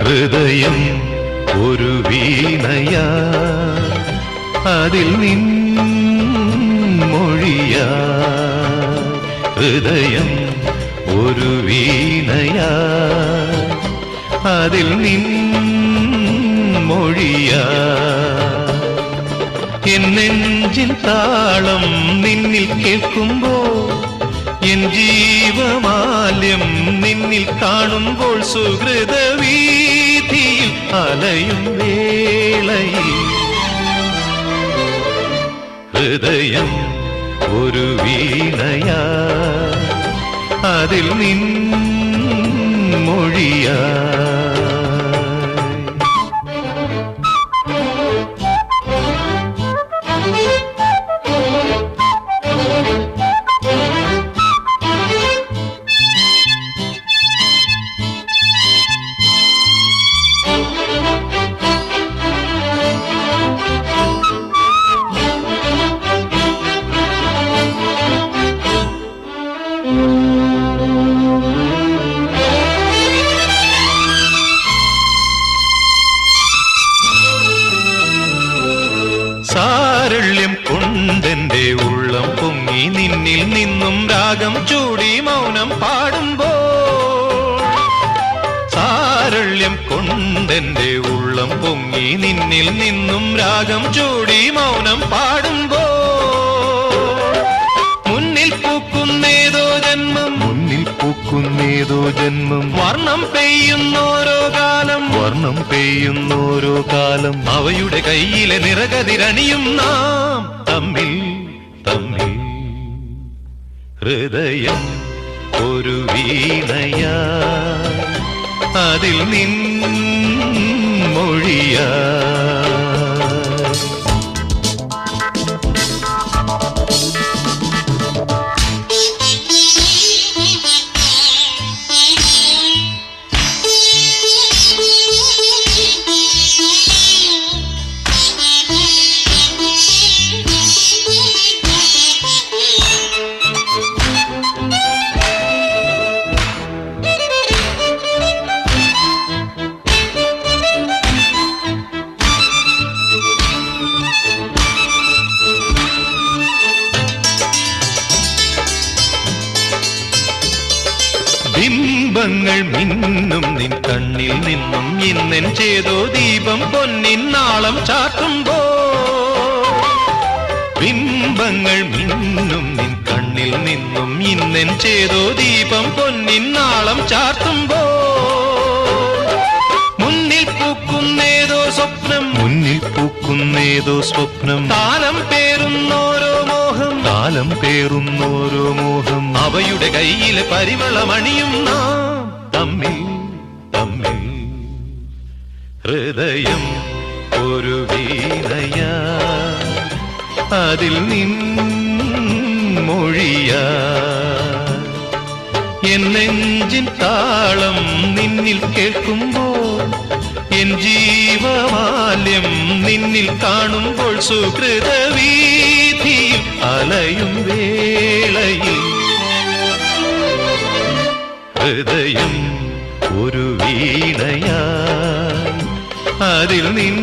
ഹൃദയം ഒരു വീണയാ, അതിൽ നിൻ മൊഴിയാ. ഹൃദയം ഒരു വീണയാ, അതിൽ നിൻ മൊഴിയാ. എൻ നെഞ്ചിൻ താളം നിന്നിൽ കേൾക്കുമ്പോൾ, എൻ ജീവമാല്യം നിന്നിൽ കാണുമ്പോൾ, സുഹൃതവീഥിയിൽ അലയും വേളയിൽ ഹൃദയം ഒരു വീണയാ, അതിൽ നിൻ മൊഴിയാ. സാരള്യം കൊണ്ടെന്റെ ഉള്ളം പൊങ്ങി നിന്നിൽ നിന്നും രാഗം ചൂടി മൗനം പാടുമ്പോൾ, സാരള്യം കൊണ്ടെന്റെ ഉള്ളം പൊങ്ങി നിന്നിൽ നിന്നും രാഗം ചൂടി മൗനം പാടുമ്പോൾ, മുന്നിൽ പൂക്കുന്നേതോ ജന്മം, മുന്നിൽ പൂക്കുന്നേതോ ജന്മം, വർണ്ണം പെയ്യുന്നോരോ കാലം, വർണ്ണം പെയ്യുന്നോരോ കാലം, അവയുടെ കയ്യിലെ നിറകതിരണിയും നാം തമ്മിൽ തമ്മിൽ. ഹൃദയം ഒരു വീണയാ, അതിൽ നിൻ മൊഴിയാ. ബിംബങ്ങൾ മിന്നും നിൻ കണ്ണിൽ നിന്നും ഇന്നെൻ ചേതോ ദീപം പൊന്നിൻ നാളം ചാർത്തുമ്പോൾ, ബിംബങ്ങൾ മിന്നും നിൻ കണ്ണിൽ നിന്നും ഇന്നെൻ ചേതോ ദീപം പൊന്നിൻ നാളം ചാർത്തുമ്പോൾ, മുന്നിൽ പൂക്കുന്നേതോ സ്വപ്നം, മുന്നിൽ പൂക്കുന്നേതോ സ്വപ്നം, താലം പേറുന്നോരോ മോഹം, താലം പേറുന്നോരോ മോഹം, അവയുടെ കയ്യിലെ പരിമളമണിയും നാം തമ്മിൽ തമ്മിൽ. ഹൃദയം ഒരു വീണയാ, അതിൽ നിൻ മൊഴിയാ. എൻ നെഞ്ചിൻ താളം നിന്നിൽ കേൾക്കുമ്പോൾ, എൻ ജീവമാല്യം നിന്നിൽ കാണുമ്പോൾ, സുഹൃതവീഥിയിൽ അലയും വേളയിൽ ഹൃദയം ഒരു വീണയാ, അതിൽ നിൻ